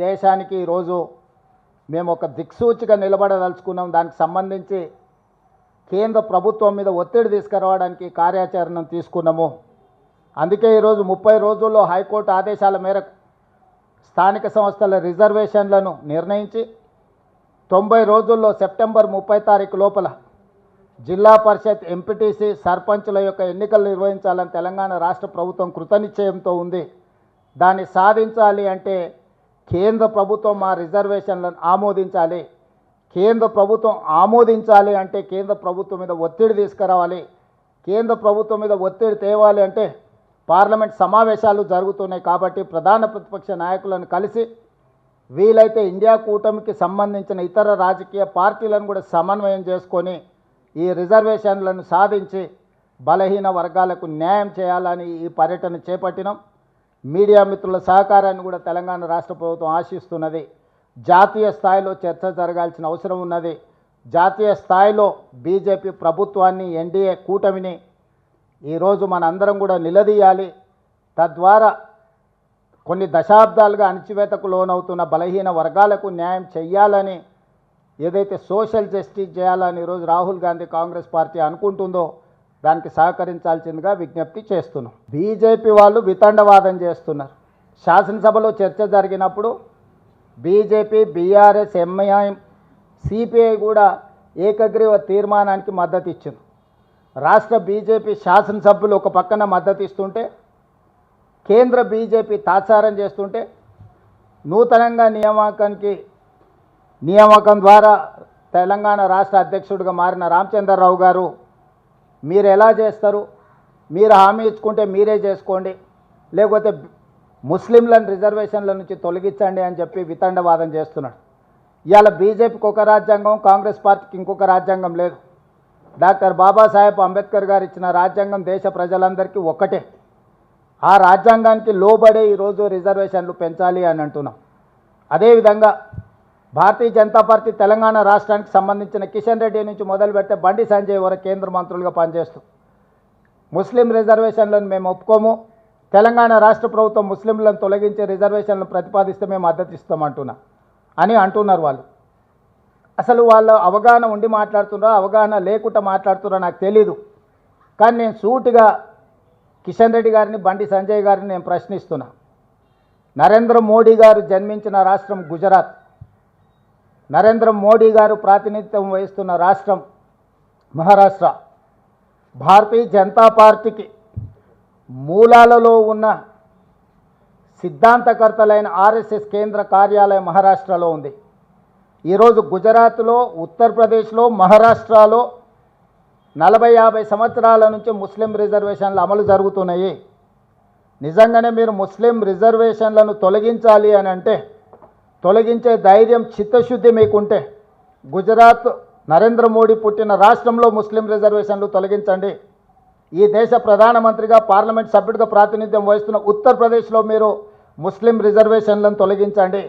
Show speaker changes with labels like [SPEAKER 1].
[SPEAKER 1] దేశానికి ఈరోజు మేము ఒక దిక్సూచిగా నిలబడదలుచుకున్నాం. దానికి సంబంధించి కేంద్ర ప్రభుత్వం మీద ఒత్తిడి తీసుకురావడానికి కార్యాచరణను తీసుకున్నాము. అందుకే ఈరోజు 30 రోజుల్లో హైకోర్టు ఆదేశాల మేరకు స్థానిక సంస్థల రిజర్వేషన్లను నిర్ణయించి 90 రోజుల్లో సెప్టెంబర్ 30 తారీఖు లోపల జిల్లా పరిషత్, ఎంపీటీసీ, సర్పంచుల యొక్క ఎన్నికలు నిర్వహించాలని తెలంగాణ రాష్ట్ర ప్రభుత్వం కృతనిశ్చయంతో ఉంది. దాన్ని సాధించాలి అంటే కేంద్ర ప్రభుత్వం మా రిజర్వేషన్లను ఆమోదించాలి. కేంద్ర ప్రభుత్వం ఆమోదించాలి అంటే కేంద్ర ప్రభుత్వం మీద ఒత్తిడి తీసుకురావాలి. కేంద్ర ప్రభుత్వం మీద ఒత్తిడి తేవాలి అంటే పార్లమెంట్ సమావేశాలు జరుగుతున్నాయి. కాబట్టి ప్రధాన ప్రతిపక్ష నాయకులను కలిసి వీలైతే ఇండియా కూటమికి సంబంధించిన ఇతర రాజకీయ పార్టీలను కూడా సమన్వయం చేసుకొని ఈ రిజర్వేషన్లను సాధించి బలహీన వర్గాలకు న్యాయం చేయాలని ఈ పర్యటన చేపట్టినాం. మీడియా మిత్రుల సహకారాన్ని కూడా తెలంగాణ రాష్ట్ర ప్రభుత్వం ఆశిస్తున్నది. జాతీయ స్థాయిలో చర్చ జరగాల్సిన అవసరం ఉన్నది. జాతీయ స్థాయిలో బీజేపీ ప్రభుత్వాన్ని, ఎన్డీఏ కూటమిని ఈరోజు మనందరం కూడా నిలదీయాలి. తద్వారా కొన్ని దశాబ్దాలుగా అణచివేతకు లోనవుతున్న బలహీన వర్గాలకు న్యాయం చేయాలని, ఏదైతే సోషల్ జస్టిస్ చేయాలని ఈరోజు రాహుల్ గాంధీ కాంగ్రెస్ పార్టీ అనుకుంటుందో దానికి సహకరించాల్సిందిగా విజ్ఞప్తి చేస్తున్నాం. బీజేపీ వాళ్ళు వితండవాదం చేస్తున్నారు. శాసనసభలో చర్చ జరిగినప్పుడు బీజేపీ, బీఆర్ఎస్, ఎంఐఎం, సిపిఐ కూడా ఏకగ్రీవ తీర్మానానికి మద్దతు ఇచ్చింది. రాష్ట్ర బీజేపీ శాసనసభ్యులు ఒక పక్కన మద్దతు ఇస్తుంటే, కేంద్ర బీజేపీ తాత్సారం చేస్తుంటే, నూతనంగా నియామకం ద్వారా తెలంగాణ రాష్ట్ర అధ్యక్షుడిగా మారిన రామచంద్రరావు గారు మీరు ఎలా చేస్తారు, మీరు హామీ ఇచ్చుకుంటే మీరే చేసుకోండి, లేకపోతే ముస్లింలను రిజర్వేషన్ల నుంచి తొలగించండి అని చెప్పి వితండవాదం చేస్తున్నాడు. ఇవాళ బీజేపీకి ఒక రాజ్యాంగం, కాంగ్రెస్ పార్టీకి ఇంకొక రాజ్యాంగం లేదు. డాక్టర్ బాబాసాహెబ్ అంబేద్కర్ గారు ఇచ్చిన రాజ్యాంగం దేశ ప్రజలందరికీ ఒక్కటే. ఆ రాజ్యాంగానికి లోబడే ఈరోజు రిజర్వేషన్లు పెంచాలి అని అంటున్నాం. అదేవిధంగా భారతీయ జనతా పార్టీ తెలంగాణ రాష్ట్రానికి సంబంధించిన కిషన్ రెడ్డి నుంచి మొదలు పెడితే బండి సంజయ్ వరకు కేంద్ర మంత్రులుగా పనిచేస్తూ ముస్లిం రిజర్వేషన్లను మేము ఒప్పుకోము, తెలంగాణ రాష్ట్ర ప్రభుత్వం ముస్లింలను తొలగించే రిజర్వేషన్లను ప్రతిపాదిస్తే మేము మద్దతు ఇస్తామంటున్నా అని అంటున్నారు. వాళ్ళు అసలు వాళ్ళు అవగాహన ఉండి మాట్లాడుతున్నారో అవగాహన లేకుండా మాట్లాడుతున్నారో నాకు తెలీదు. కానీ నేను సూటిగా కిషన్ రెడ్డి గారిని, బండి సంజయ్ గారిని నేను ప్రశ్నిస్తున్నా. నరేంద్ర మోడీ గారు జన్మించిన రాష్ట్రం గుజరాత్, నరేంద్ర మోడీ గారు ప్రాతినిధ్యం వహిస్తున్న రాష్ట్రం మహారాష్ట్ర. భారతీయ జనతా పార్టీకి మూలాలలో ఉన్న సిద్ధాంతకర్తలైన ఆర్ఎస్ఎస్ కేంద్ర కార్యాలయం మహారాష్ట్రలో ఉంది. ఈరోజు గుజరాత్లో, ఉత్తరప్రదేశ్లో, మహారాష్ట్రలో 40-50 సంవత్సరాల నుంచి ముస్లిం రిజర్వేషన్లు అమలు జరుగుతున్నాయి. నిజంగానే మీరు ముస్లిం రిజర్వేషన్లను తొలగించాలి అని అంటే, తొలగించే ధైర్యం, చిత్తశుద్ధి మీకుంటే గుజరాత్, నరేంద్ర మోడీ పుట్టిన రాష్ట్రంలో ముస్లిం రిజర్వేషన్లు తొలగించండి. ఈ దేశ ప్రధానమంత్రిగా, పార్లమెంట్ సభ్యుడిగా ప్రాతినిధ్యం వహిస్తున్న ఉత్తరప్రదేశ్లో మీరు ముస్లిం రిజర్వేషన్లను తొలగించండి.